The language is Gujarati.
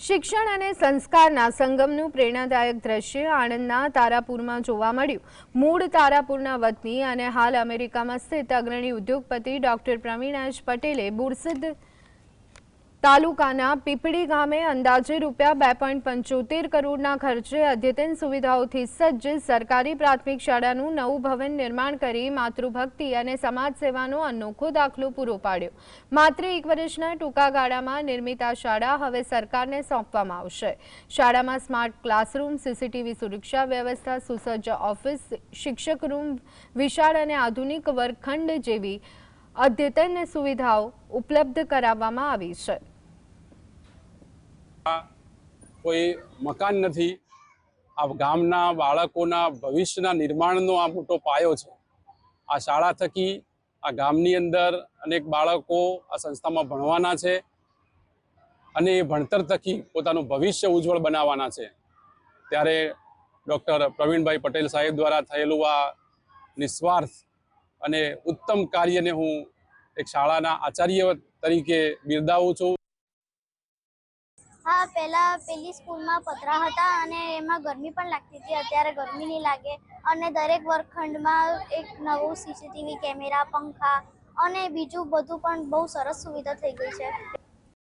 શિક્ષણ અને સંસ્કારના સંગમનું પ્રેરણાદાયક દ્રશ્ય આણંદના તારાપુરમાં જોવા મળ્યું। મૂળ તારાપુરના વતની અને હાલ અમેરિકામાં સ્થિત અગ્રણી ઉદ્યોગપતિ ડોક્ટર પ્રવીણ એચ પટેલે બોરસદ તાલુકાના પીપળી ગામે અંદાજે ₹2.75 કરોડના ખર્ચે અદ્યતન સુવિધાઓથી સજ્જ સરકારી પ્રાથમિક શાળાનું નવું ભવન નિર્માણ કરી માતૃભક્તિ અને સમાજ સેવાનો અનોખો દાખલો પૂરો પાડ્યો। માત્ર 1 વર્ષના ટૂંકા ગાળામાં નિર્મિત આ શાળા હવે સરકારને સોંપવામાં આવશે। શાળામાં સ્માર્ટ ક્લાસરૂમ, સીસીટીવી સુરક્ષા વ્યવસ્થા, સુસજ્જ ઓફિસ, શિક્ષક રૂમ, વિશાળ અને આધુનિક વર્ગખંડ જેવી અદ્યતન સુવિધાઓ ઉપલબ્ધ કરાવવામાં આવી છે। कोई मकान नहीं, आ गामना बाळकोना भविष्यना निर्माणनो आ मोटो पायो छे। आ शाळा थकी आ गामनी अंदर अनेक बाळको आ संस्थामां भणवाना छे अने ए भणतर थकी पोतानुं भविष्य उज्जवल बनाववाना छे। त्यारे डॉक्टर प्रवीणभाई पटेल साहेब द्वारा थयेलुं आ निस्वार्थ अने उत्तम कार्यने हूँ एक शाळाना आचार्य तरीके बिरदावुं छुं। हाँ, पेली स्कूल में पतरा हता अने एमां गर्मी पण लागती थी। अत्यारे गर्मी नहीं लागे अने दरेक वर्गखंड में एक नवुं सीसीटीवी कैमरा, पंखा अने बीजुं बधुं पण बहु सरस सुविधा थई गई छे।